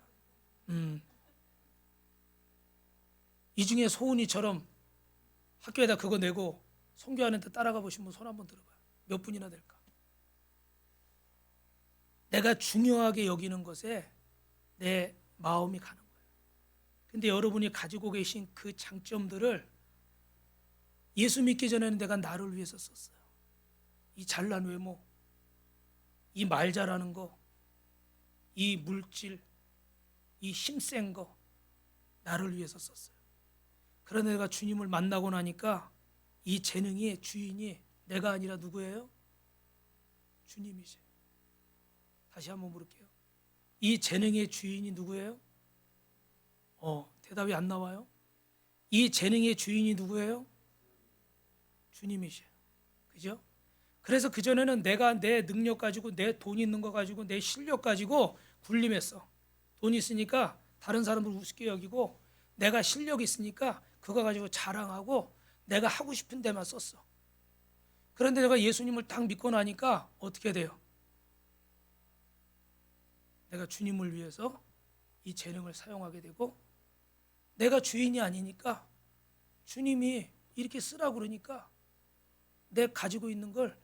이 중에 소은이처럼 학교에다 그거 내고 선교하는데 따라가 보신 분 손 한번 들어봐요. 몇 분이나 될까? 내가 중요하게 여기는 것에 내 마음이 가는 거예요. 근데 여러분이 가지고 계신 그 장점들을 예수 믿기 전에는 내가 나를 위해서 썼어요. 이 잘난 외모, 이 말 잘하는 거, 이 물질, 이 힘센 거 나를 위해서 썼어요. 그러나 내가 주님을 만나고 나니까 이 재능의 주인이 내가 아니라 누구예요? 주님이세요. 다시 한번 물을게요. 이 재능의 주인이 누구예요? 대답이 안 나와요. 이 재능의 주인이 누구예요? 주님이세요. 그죠? 그래서 그전에는 내가 내 능력 가지고 내 돈 있는 거 가지고 내 실력 가지고 군림했어. 돈 있으니까 다른 사람들 우습게 여기고 내가 실력 있으니까 그거 가지고 자랑하고 내가 하고 싶은 데만 썼어. 그런데 내가 예수님을 딱 믿고 나니까 어떻게 돼요? 내가 주님을 위해서 이 재능을 사용하게 되고 내가 주인이 아니니까 주님이 이렇게 쓰라고 그러니까 내 가지고 있는 걸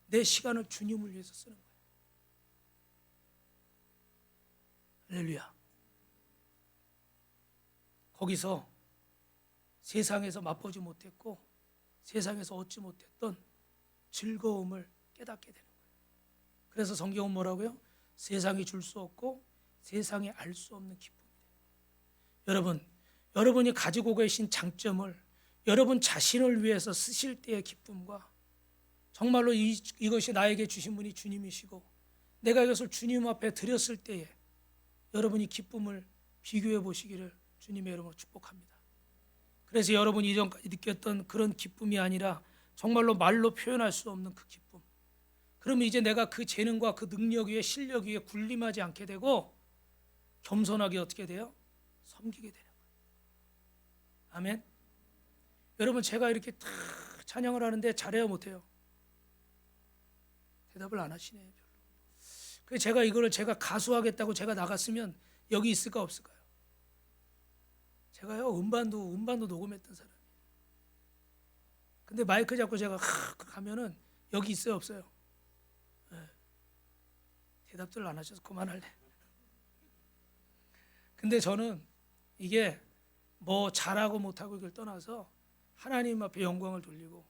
내 시간을 주님을 위해서 쓰는 거예요. 할렐루야. 거기서 세상에서 맛보지 못했고 세상에서 얻지 못했던 즐거움을 깨닫게 되는 거예요. 그래서 성경은 뭐라고요? 세상이 줄 수 없고 세상이 알 수 없는 기쁨이에요. 여러분이 가지고 계신 장점을 여러분 자신을 위해서 쓰실 때의 기쁨과 정말로 이것이 나에게 주신 분이 주님이시고 내가 이것을 주님 앞에 드렸을 때에 여러분이 기쁨을 비교해 보시기를 주님의 이름으로 축복합니다. 그래서 여러분이 이전까지 느꼈던 그런 기쁨이 아니라 정말로 말로 표현할 수 없는 그 기쁨. 그러면 이제 내가 그 재능과 그 능력 위에 실력 위에 군림하지 않게 되고 겸손하게 어떻게 돼요? 섬기게 되는 거예요. 아멘. 여러분 제가 이렇게 다 찬양을 하는데 잘해요 못해요? 대답을 안 하시네요. 별로. 그래서 제가 가수하겠다고 제가 나갔으면 여기 있을까 없을까요? 제가요 음반도 녹음했던 사람이에요. 근데 마이크 잡고 제가 가면은 여기 있어요 없어요? 네. 대답들 안 하셔서 그만할래. 근데 저는 이게 뭐 잘하고 못하고 이걸 떠나서 하나님 앞에 영광을 돌리고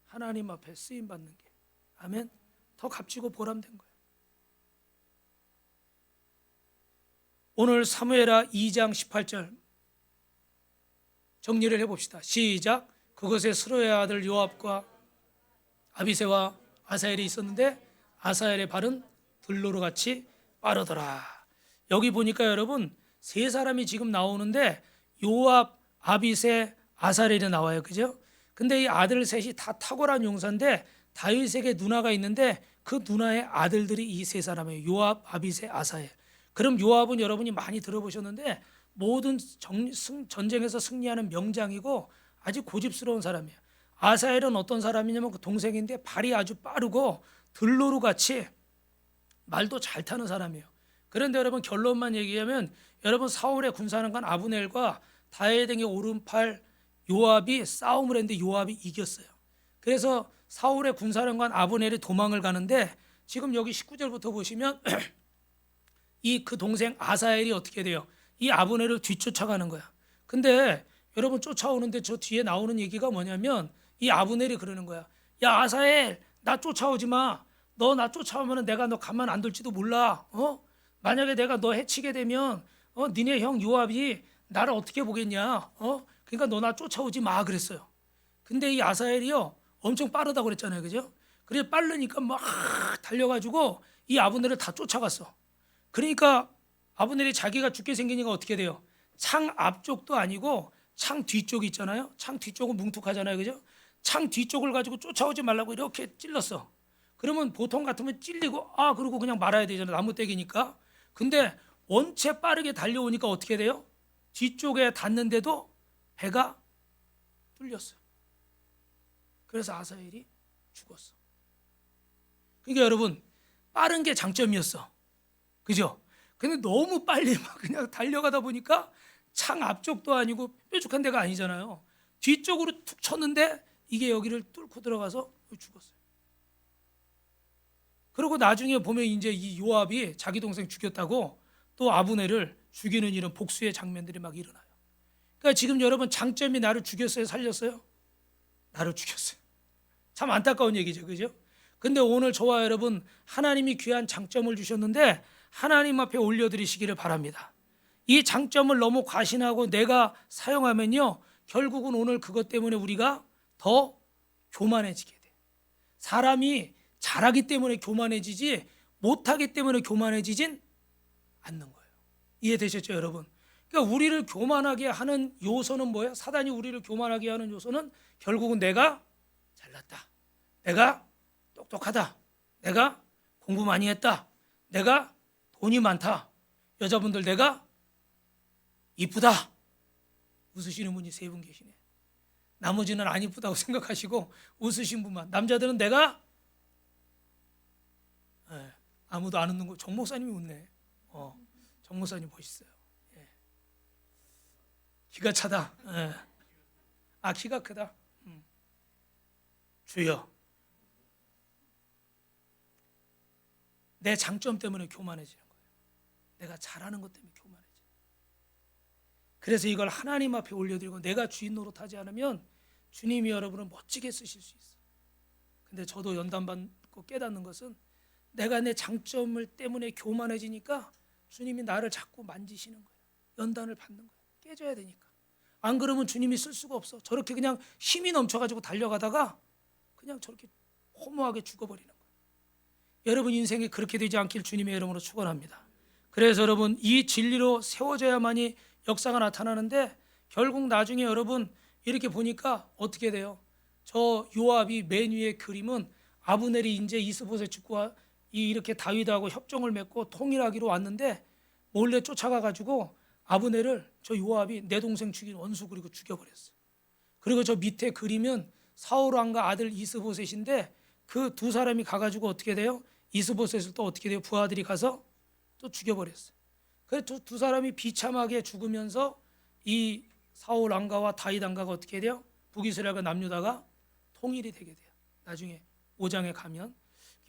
하나님 앞에 쓰임 받는 게 아멘. 더 값지고 보람된 거예요. 오늘 사무엘하 2장 18절 정리를 해봅시다. 시작. 그것에 스루의 아들 요압과 아비새와 아사엘이 있었는데 아사엘의 발은 들로로 같이 빠르더라. 여기 보니까 여러분 세 사람이 지금 나오는데 요압, 아비새, 아사엘이 나와요. 그죠? 근데 이 아들 셋이 다 탁월한 용사인데 다윗에게 누나가 있는데 그 누나의 아들들이 이 세 사람이에요. 요압, 아비새, 아사엘. 그럼 요압은 여러분이 많이 들어보셨는데 모든 전쟁에서 승리하는 명장이고 아주 고집스러운 사람이에요. 아사엘은 어떤 사람이냐면 그 동생인데 발이 아주 빠르고 들로루 같이 말도 잘 타는 사람이에요. 그런데 여러분 결론만 얘기하면 여러분 사울의 군사령관 아브넬과 다윗의 오른팔 요압이 싸움을 했는데 요압이 이겼어요. 그래서 사울의 군사령관 아브넬이 도망을 가는데 지금 여기 19절부터 보시면 이 그 동생 아사엘이 어떻게 돼요? 이 아브넬을 뒤쫓아가는 거야. 근데 여러분 쫓아오는데 저 뒤에 나오는 얘기가 뭐냐면 이 아브넬이 그러는 거야. 야 아사엘 나 쫓아오지 마. 너 나 쫓아오면 내가 너 가만 안 둘지도 몰라. 만약에 내가 너 해치게 되면 니네 형 요압이 나를 어떻게 보겠냐. 그러니까 너 나 쫓아오지 마 그랬어요. 근데 이 아사엘이요 엄청 빠르다고 그랬잖아요. 그죠? 그래 빠르니까 막 달려가지고 이 아브넬을 다 쫓아갔어. 그러니까 아브넬이 자기가 죽게 생기니까 어떻게 돼요? 창 앞쪽도 아니고 창 뒤쪽이 있잖아요. 창 뒤쪽은 뭉툭하잖아요. 그죠? 창 뒤쪽을 가지고 쫓아오지 말라고 이렇게 찔렀어. 그러면 보통 같으면 찔리고 그러고 그냥 말아야 되잖아요. 나무떼기니까. 근데 원체 빠르게 달려오니까 어떻게 돼요? 뒤쪽에 닿는데도 배가 뚫렸어요. 그래서 아사엘이 죽었어. 그러니까 여러분 빠른 게 장점이었어. 그죠? 근데 너무 빨리 막 그냥 달려가다 보니까 창 앞쪽도 아니고 뾰족한 데가 아니잖아요. 뒤쪽으로 툭 쳤는데 이게 여기를 뚫고 들어가서 죽었어요. 그리고 나중에 보면 이제 이 요압이 자기 동생 죽였다고 또 아브넬을 죽이는 이런 복수의 장면들이 막 일어나요. 그러니까 지금 여러분 장점이 나를 죽였어요, 살렸어요? 나를 죽였어요. 참 안타까운 얘기죠, 그죠? 근데 오늘 저와 여러분 하나님이 귀한 장점을 주셨는데 하나님 앞에 올려드리시기를 바랍니다. 이 장점을 너무 과신하고 내가 사용하면요, 결국은 오늘 그것 때문에 우리가 더 교만해지게 돼. 사람이 잘하기 때문에 교만해지지 못하기 때문에 교만해지진 않는 거예요. 이해되셨죠, 여러분? 그러니까 우리를 교만하게 하는 요소는 뭐예요? 사단이 우리를 교만하게 하는 요소는 결국은 내가 잘났다, 내가 똑똑하다, 내가 공부 많이 했다, 내가 돈이 많다, 여자분들 내가 이쁘다. 웃으시는 분이 3분 계시네. 나머지는 안 이쁘다고 생각하시고 웃으신 분만. 남자들은 내가 아무도 안 웃는 거. 정 목사님이 웃네. 정 목사님 멋있어요. 기가 차다. 키가 크다. 주여, 내 장점 때문에 교만해지는 거예요. 내가 잘하는 것 때문에 교만해져. 그래서 이걸 하나님 앞에 올려드리고 내가 주인 노릇하지 않으면 주님이 여러분을 멋지게 쓰실 수 있어요. 근데 저도 연단 받고 깨닫는 것은 내가 내 장점을 때문에 교만해지니까 주님이 나를 자꾸 만지시는 거예요. 연단을 받는 거예요. 깨져야 되니까. 안 그러면 주님이 쓸 수가 없어. 저렇게 그냥 힘이 넘쳐가지고 달려가다가 그냥 저렇게 허무하게 죽어버리는 거예요. 여러분 인생이 그렇게 되지 않길 주님의 이름으로 축원합니다. 그래서 여러분 이 진리로 세워져야만이 역사가 나타나는데 결국 나중에 여러분 이렇게 보니까 어떻게 돼요? 저 요압이 맨 위에 그림은 아브넬이 이제 이스보셋과 이렇게 다윗하고 협정을 맺고 통일하기로 왔는데 몰래 쫓아가 가지고 아브넬을 저 요압이 내 동생 죽인 원수 그리고 죽여버렸어요. 그리고 저 밑에 그림은 사울 왕과 아들 이스보셋인데 그 두 사람이 가가지고 어떻게 돼요? 이스보셋을 또 어떻게 돼요? 부하들이 가서 또 죽여버렸어요. 그래서 두 사람이 비참하게 죽으면서 이 사울 왕가와 다윗 왕가가 어떻게 돼요? 북이스라엘과 남유다가 통일이 되게 돼요. 나중에 5장에 가면.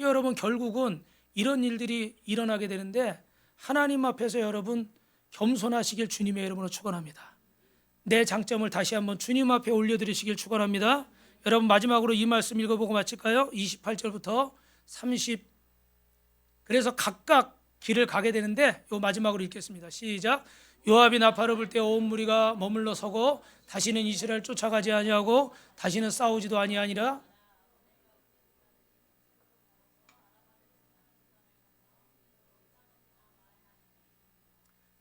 여러분 결국은 이런 일들이 일어나게 되는데 하나님 앞에서 여러분 겸손하시길 주님의 이름으로 축원합니다. 내 장점을 다시 한번 주님 앞에 올려드리시길 축원합니다. 여러분 마지막으로 이 말씀 읽어보고 마칠까요? 28절부터 30. 그래서 각각 길을 가게 되는데 요 마지막으로 읽겠습니다. 시작. 요압이 나팔을 불 때 온 무리가 머물러 서고 다시는 이스라엘 쫓아가지 아니하고 다시는 싸우지도 아니하니라.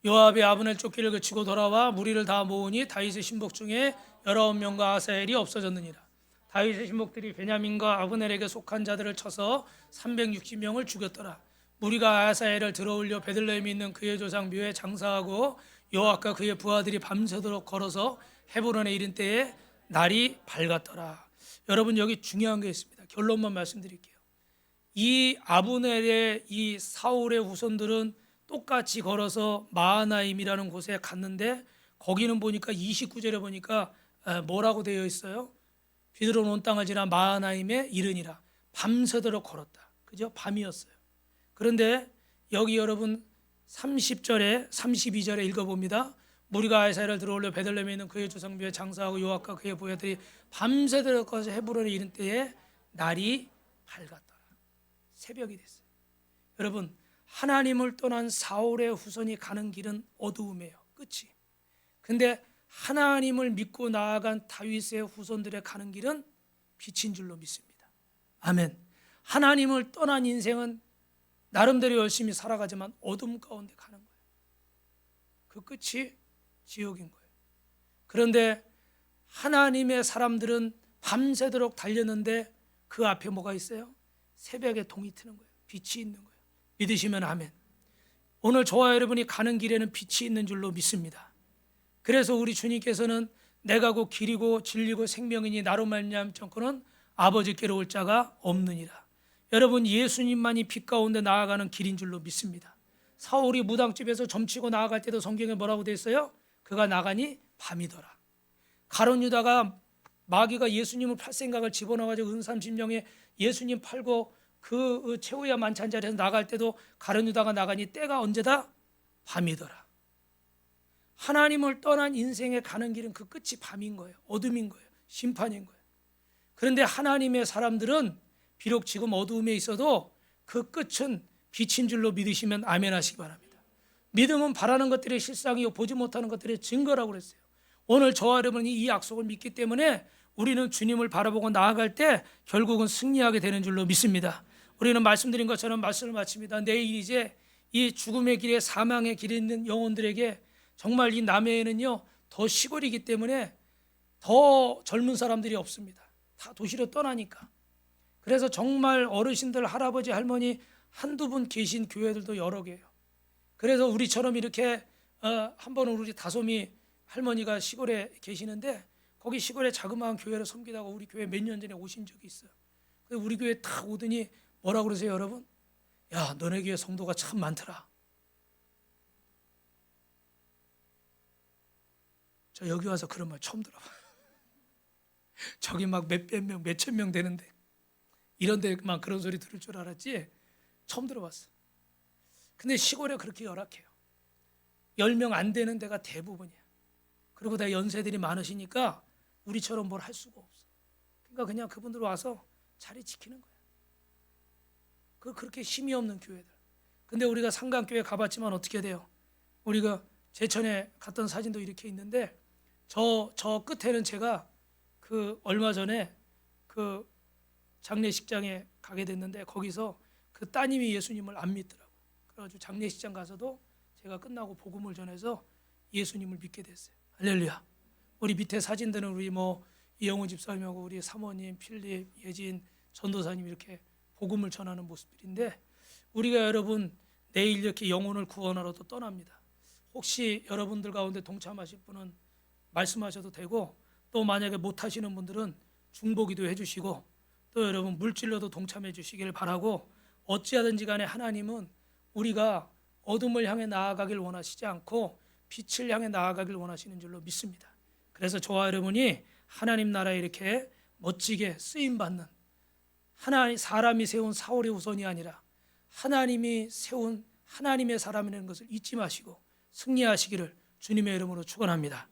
요압이 아브넬 쫓기를 그치고 돌아와 무리를 다 모으니 다윗의 신복 중에 19명과 아사엘이 없어졌느니라. 다윗의 신복들이 베냐민과 아브넬에게 속한 자들을 쳐서 360명을 죽였더라. 무리가 아사엘을 들어올려 베들레헴에 있는 그의 조상 묘에 장사하고 요압과 그의 부하들이 밤새도록 걸어서 헤브론에 이른 때에 날이 밝았더라. 여러분 여기 중요한 게 있습니다. 결론만 말씀드릴게요. 이 아브넬의 이 사울의 후손들은 똑같이 걸어서 마하나임이라는 곳에 갔는데 거기는 보니까 29절에 보니까 뭐라고 되어 있어요? 비드론 온 땅을 지나 마하나임에 이르니라. 밤새도록 걸었다. 그죠? 밤이었어요. 그런데 여기 여러분 30절에 32절에 읽어봅니다. 무리가 아사엘을 들어올려 베들레헴에 있는 그의 조상비에 장사하고 요압과 그의 부하들이 밤새도록 걸어서 헤브론에 이른 때에 날이 밝았더라. 새벽이 됐어요. 여러분 하나님을 떠난 사울의 후손이 가는 길은 어두움이에요. 끝이. 근데 하나님을 믿고 나아간 다윗의 후손들의 가는 길은 빛인 줄로 믿습니다. 아멘. 하나님을 떠난 인생은 나름대로 열심히 살아가지만 어둠 가운데 가는 거예요. 그 끝이 지옥인 거예요. 그런데 하나님의 사람들은 밤새도록 달렸는데 그 앞에 뭐가 있어요? 새벽에 동이 트는 거예요. 빛이 있는 거예요. 믿으시면 아멘. 오늘 저와 여러분이 가는 길에는 빛이 있는 줄로 믿습니다. 그래서 우리 주님께서는 내가 곧 길이고 진리고 생명이니 나로 말미암고는 아버지께로 올 자가 없느니라. 여러분 예수님만이 빛 가운데 나아가는 길인 줄로 믿습니다. 사울이 무당집에서 점치고 나아갈 때도 성경에 뭐라고 돼 있어요? 그가 나가니 밤이더라. 가룟 유다가 마귀가 예수님을 팔 생각을 집어넣어가지고 은삼십령에 예수님 팔고 그 최후의 만찬 자리에서 나갈 때도 가룟 유다가 나가니 때가 언제다? 밤이더라. 하나님을 떠난 인생에 가는 길은 그 끝이 밤인 거예요. 어둠인 거예요. 심판인 거예요. 그런데 하나님의 사람들은 비록 지금 어두움에 있어도 그 끝은 빛인 줄로 믿으시면 아멘 하시기 바랍니다. 믿음은 바라는 것들의 실상이요 보지 못하는 것들의 증거라고 그랬어요. 오늘 저와 여러분이 이 약속을 믿기 때문에 우리는 주님을 바라보고 나아갈 때 결국은 승리하게 되는 줄로 믿습니다. 우리는 말씀드린 것처럼 말씀을 마칩니다. 내일 이제 이 죽음의 길에 사망의 길에 있는 영혼들에게 정말 이 남해에는요 더 시골이기 때문에 더 젊은 사람들이 없습니다. 다 도시로 떠나니까. 그래서 정말 어르신들 할아버지 할머니 한두 분 계신 교회들도 여러 개예요. 그래서 우리처럼 이렇게 한 번은 우리 다솜이 할머니가 시골에 계시는데 거기 시골에 자그마한 교회를 섬기다가 우리 교회 몇 년 전에 오신 적이 있어요. 우리 교회 딱 오더니 뭐라고 그러세요 여러분? 야 너네 교회 성도가 참 많더라. 저 여기 와서 그런 말 처음 들어봐요. 저기 막 몇백 명, 몇천 명 되는데 이런 데만 그런 소리 들을 줄 알았지 처음 들어봤어. 근데 시골에 그렇게 열악해요. 10명 안 되는 데가 대부분이야. 그리고 다 연세들이 많으시니까 우리처럼 뭘 할 수가 없어. 그러니까 그냥 그분들 와서 자리 지키는 거야. 그렇게 힘이 없는 교회들. 근데 우리가 상강교회 가봤지만 어떻게 돼요? 우리가 제천에 갔던 사진도 이렇게 있는데 저 끝에는 제가 그 얼마 전에 그 장례식장에 가게 됐는데 거기서 그 따님이 예수님을 안 믿더라고. 그래가지고 장례식장 가서도 제가 끝나고 복음을 전해서 예수님을 믿게 됐어요. 할렐루야. 우리 밑에 사진들은 우리 이영훈 집사님하고 우리 사모님, 필립, 예진, 전도사님 이렇게 복음을 전하는 모습들인데 우리가 여러분 내일 이렇게 영혼을 구원하러 또 떠납니다. 혹시 여러분들 가운데 동참하실 분은 말씀하셔도 되고 또 만약에 못하시는 분들은 중보기도 해주시고 또 여러분 물질로도 동참해 주시길 바라고 어찌하든지 간에 하나님은 우리가 어둠을 향해 나아가길 원하시지 않고 빛을 향해 나아가길 원하시는 줄로 믿습니다. 그래서 저와 여러분이 하나님 나라에 이렇게 멋지게 쓰임받는 사람이 세운 사울의 후손이 아니라 하나님이 세운 하나님의 사람이라는 것을 잊지 마시고 승리하시기를 주님의 이름으로 축원합니다.